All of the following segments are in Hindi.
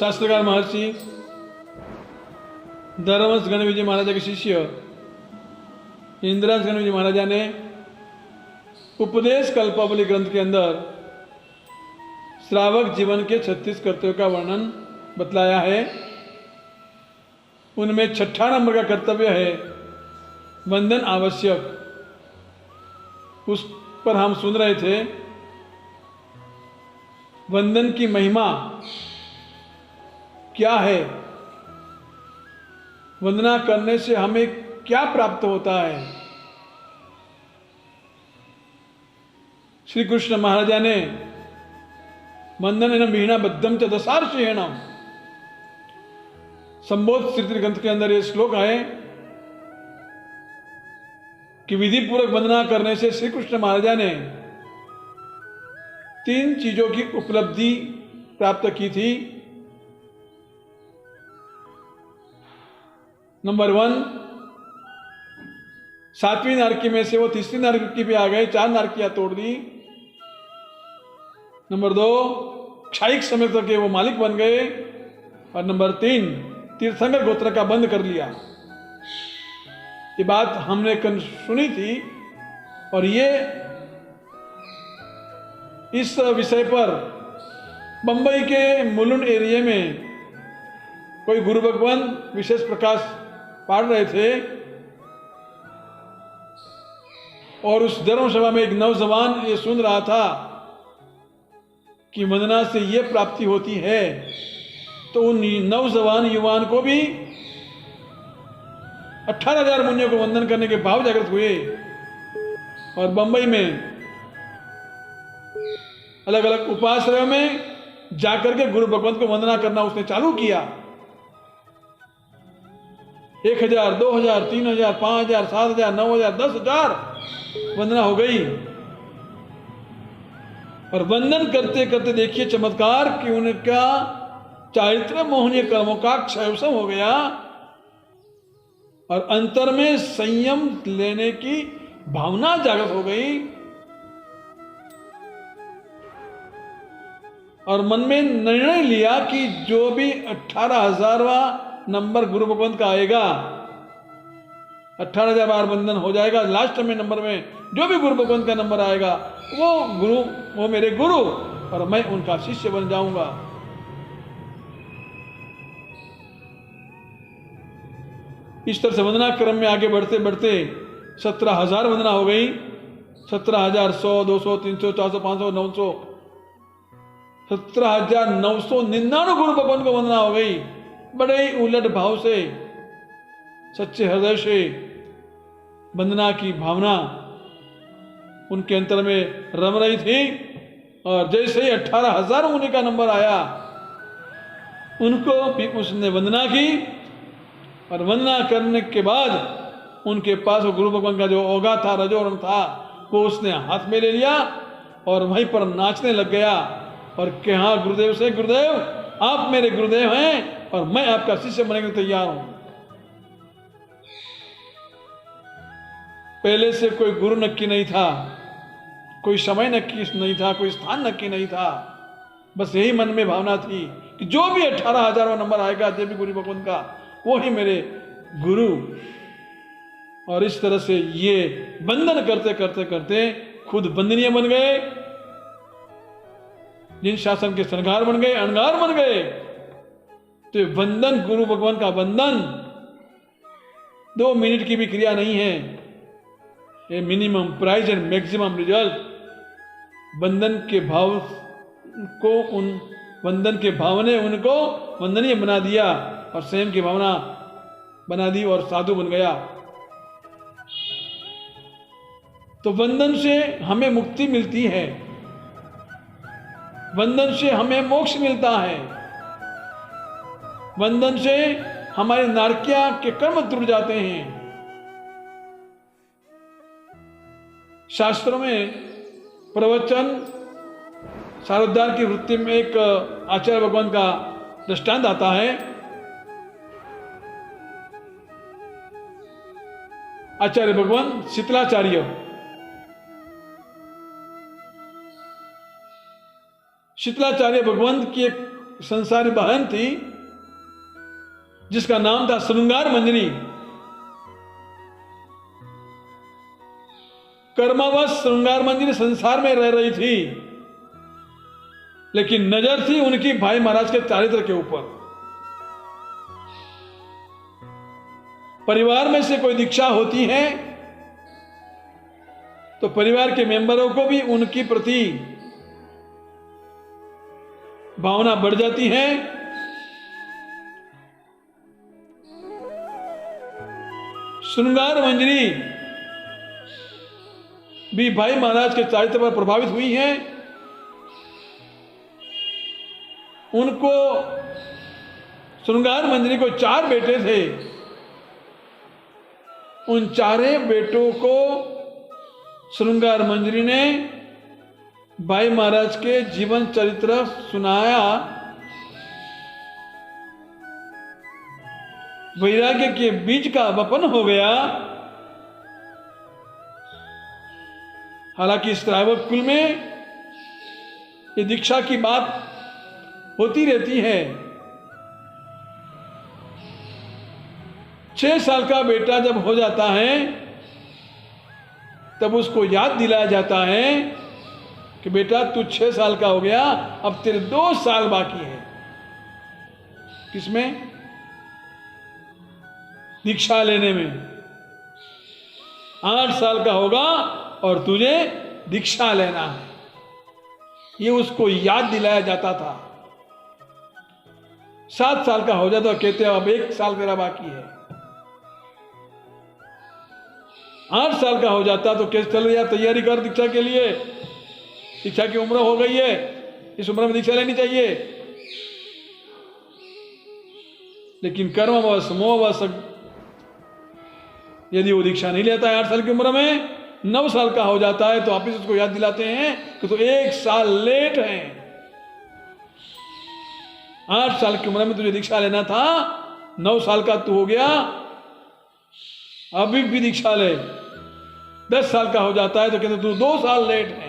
शास्त्रकार महर्षि धर्मस गण विजय महाराजा के शिष्य इंद्रास गण विजय महाराजा ने उपदेश कल्पावली ग्रंथ के अंदर श्रावक जीवन के 36 कर्तव्यों का वर्णन बतलाया है। उनमें 6ठा नंबर का कर्तव्य है वंदन आवश्यक। उस पर हम सुन रहे थे वंदन की महिमा क्या है, वंदना करने से हमें क्या प्राप्त होता है। श्री कृष्ण महाराजा ने वंदन विहीना बद्धम च दशार्षेणम संबोध स्मृति ग्रंथ के अंदर ये श्लोक है कि विधि पूर्वक वंदना करने से श्री कृष्ण महाराजा ने 3 चीजों की उपलब्धि प्राप्त की थी। नंबर 1, 7वीं नारकी में से वो 3री नारकी पे आ गए, 4 नारकियां तोड़ दी। नंबर 2, क्षायिक समय तक के वो मालिक बन गए। और नंबर 3, तीर्थंकर गोत्र का बंद कर लिया। ये बात हमने कल सुनी थी और ये इस विषय पर बंबई के मुलुंड एरिया में कोई गुरु भगवान विशेष प्रकाश पाड़ रहे थे और उस धर्म सभा में एक नौजवान ये सुन रहा था कि वंदना से ये प्राप्ति होती है। तो उन नौजवान युवान को भी 18,000 मुनियों को वंदन करने के भाव जागृत हुए और बंबई में अलग अलग उपाश्रयों में जाकर के गुरु भगवंत को वंदना करना उसने चालू किया। 1,000, 2,000, 3,000, 5,000, 7,000, 9,000, 10,000 वंदना हो गई। और वंदन करते करते देखिए चमत्कार कि उनका चारित्र मोहनीय कर्मों का क्षयवसम हो गया और अंतर में संयम लेने की भावना जागृत हो गई और मन में निर्णय लिया कि जो भी 18,000वां नंबर गुरु भगवंत का आएगा, 18,000 बार वंदन हो जाएगा। लास्ट में नंबर में जो भी गुरु भगवंत का नंबर आएगा वो मेरे गुरु और मैं उनका शिष्य बन जाऊंगा। इस तरह से वंदना क्रम में आगे बढ़ते बढ़ते 17,000 वंदना हो गई। 17,000, 100, 200, 300, 400, 500, 900, 17,999 गुरु भगवान को वंदना हो गई। बड़े ही उलट भाव से सच्चे हृदय से वंदना की भावना उनके अंतर में रम रही थी और जैसे ही 18,000 मुनि का नंबर आया उनको भी उसने वंदना की और वंदना करने के बाद उनके पास वो गुरु भगवान का जो ओगा था, रजोरंग था, वो उसने हाथ में ले लिया और वहीं पर नाचने लग गया और कहा गुरुदेव से, गुरुदेव आप मेरे गुरुदेव हैं और मैं आपका शिष्य बनने के लिए तैयार हूं। पहले से कोई गुरु नक्की नहीं था, कोई समय नक्की नहीं था, कोई स्थान नक्की नहीं था। बस यही मन में भावना थी कि जो भी 18,000वां नंबर आएगा जो भी गुरु भगवान का, वो ही मेरे गुरु। और इस तरह से ये वंदन करते करते करते खुद वंदनीय बन गए, जिन शासन के श्रृंगार बन गए, अणगार बन गए। तो वंदन, गुरु भगवान का वंदन 2 मिनट की भी क्रिया नहीं है, ये minimum price and maximum result. वंदन के भाव को, उन वंदन के भाव ने उनको वंदनीय बना दिया और स्वयं की भावना बना दी और साधु बन गया। तो वंदन से हमें मुक्ति मिलती है, वंदन से हमें मोक्ष मिलता है, वंदन से हमारे नारकिया के कर्म टूट जाते हैं। शास्त्रों में प्रवचन सारोद्धार की वृत्ति में एक आचार्य भगवान का दृष्टांत आता है। आचार्य भगवान शीतलाचार्य, शीतलाचार्य भगवंत की एक संसारी बहन थी जिसका नाम था श्रृंगार मंजरी। कर्मवश श्रृंगार मंजरी संसार में रह रही थी, लेकिन नजर थी उनकी भाई महाराज के चारित्र के ऊपर। परिवार में से कोई दीक्षा होती है तो परिवार के मेंबरों को भी उनकी प्रति भावना बढ़ जाती है। श्रृंगार मंजरी भी भाई महाराज के चारित्र पर प्रभावित हुई हैं। उनको श्रृंगार मंजरी को 4 बेटे थे। उन 4 बेटों को श्रृंगार मंजरी ने भाई महाराज के जीवन चरित्र सुनाया। वैराग्य के बीज का वपन हो गया। हालांकि श्रावक कुल में ये दीक्षा की बात होती रहती है। 6 साल का बेटा जब हो जाता है तब उसको याद दिलाया जाता है कि बेटा तू 6 साल का हो गया, अब तेरे 2 साल बाकी है। किसमें? दीक्षा लेने में। 8 साल का होगा और तुझे दीक्षा लेना है, ये उसको याद दिलाया जाता था। 7 साल का हो जाता तो कहते अब 1 साल तेरा बाकी है। 8 साल का हो जाता तो कैसे चल यार तैयारी कर दीक्षा के लिए, दीक्षा की उम्र हो गई है, इस उम्र में दीक्षा लेनी चाहिए। लेकिन कर्मवश मोहवश यदि वो दीक्षा नहीं लेता है 8 साल की उम्र में, 9 साल का हो जाता है तो वापिस उसको याद दिलाते हैं कि तो 1 साल लेट है। 8 साल की उम्र में तुझे दीक्षा लेना था, 9 साल का तू हो गया, अभी भी दीक्षा ले। 10 साल का हो जाता है तो कहते तू 2 साल लेट है।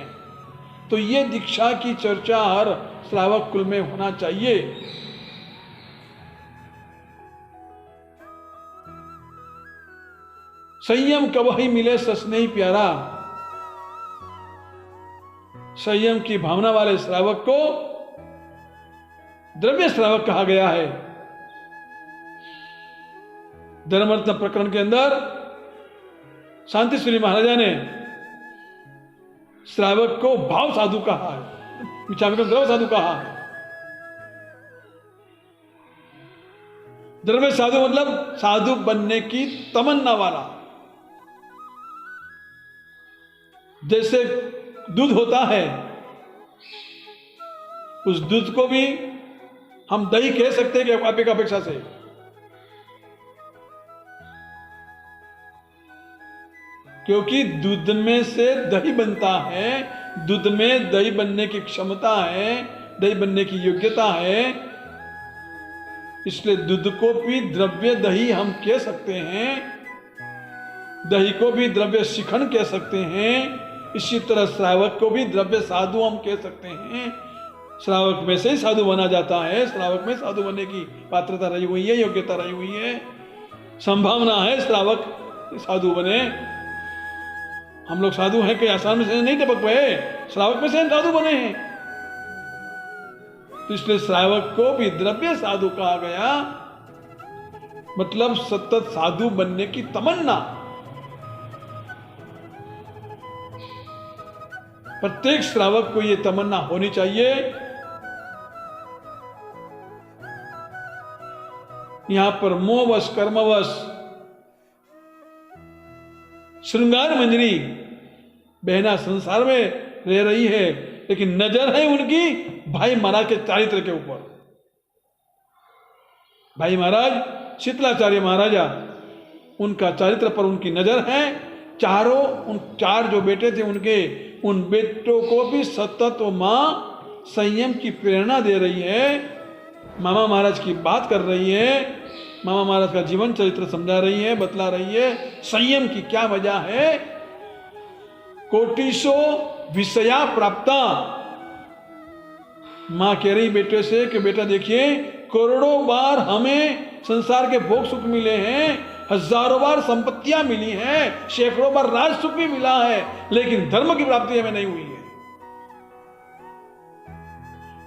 तो ये दीक्षा की चर्चा हर श्रावक कुल में होना चाहिए। संयम कबहि मिले सस नहीं प्यारा। संयम की भावना वाले श्रावक को द्रव्य श्रावक कहा गया है। धर्मरत्न प्रकरण के अंदर शांति श्री महाराजा ने श्रावक को भाव साधु कहा है, विचारक द्रव्य साधु कहा है। द्रव्य साधु मतलब साधु बनने की तमन्ना वाला। जैसे दूध होता है, उस दूध को भी हम दही कह सकते हैं कि अपेक्षा से। क्योंकि दूध में से दही बनता है, दूध में दही बनने की क्षमता है, दही बनने की योग्यता है। इसलिए दूध को भी द्रव्य दही हम कह सकते हैं, दही को भी द्रव्य शिखंड कह सकते हैं। इसी तरह श्रावक को भी द्रव्य साधु हम कह सकते हैं। श्रावक में से ही साधु बना जाता है, श्रावक में साधु बनने की पात्रता रही हुई है, योग्यता रही हुई है, संभावना है श्रावक साधु बने। हम लोग साधु हैं कि आसान में से नहीं टपक गए, श्रावक में से साधु बने हैं। तो इसलिए श्रावक को भी द्रव्य साधु कहा गया, मतलब सतत साधु बनने की तमन्ना। प्रत्येक श्रावक को यह तमन्ना होनी चाहिए। यहां पर मोहवश कर्मवश श्रृंगार मंजरी बहना संसार में रह रही है, लेकिन नजर है उनकी भाई महाराज के चारित्र के ऊपर। भाई महाराज शीतलाचार्य महाराजा, उनका चारित्र पर उनकी नजर है। चारों उन 4 जो बेटे थे उनके, उन बेटों को भी सतत मां संयम की प्रेरणा दे रही है, मामा महाराज की बात कर रही है, मामा महाराज का जीवन चरित्र समझा रही है, बतला रही है संयम की क्या वजह है। कोटिशो विषया प्राप्ता माँ कह रही बेटे से कि बेटा देखिए, करोड़ों बार हमें संसार के भोग सुख मिले हैं, हजारों बार संपत्तियां मिली हैं, सैकड़ों बार राज सुख भी मिला है, लेकिन धर्म की प्राप्ति हमें नहीं हुई है।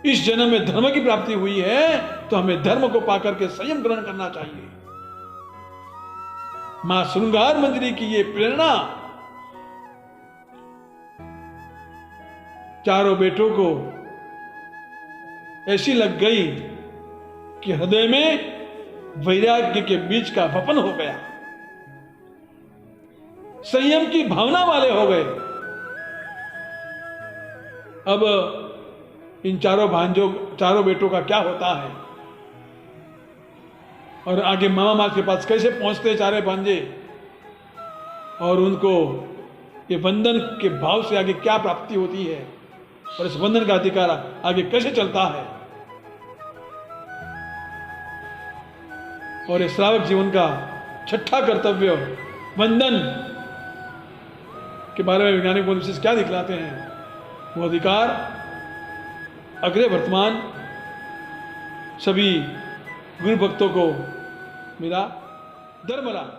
इस जन्म में धर्म की प्राप्ति हुई है तो हमें धर्म को पाकर के संयम ग्रहण करना चाहिए। मां श्रृंगार मंजरी की ये प्रेरणा चारों बेटों को ऐसी लग गई कि हृदय में वैराग्य के बीज का वपन हो गया, संयम की भावना वाले हो गए। अब इन चारों बेटों का क्या होता है और आगे मामा माँ के पास कैसे पहुंचते चारे भांजे, और उनको ये वंदन के भाव से आगे क्या प्राप्ति होती है और इस वंदन का अधिकार आगे कैसे चलता है, और इस श्रावक जीवन का छठा कर्तव्य वंदन के बारे में वैज्ञानिक विशेष क्या दिखलाते हैं, वो अधिकार अग्रे वर्तमान सभी गुरु भक्तों को मिला। धर्मराज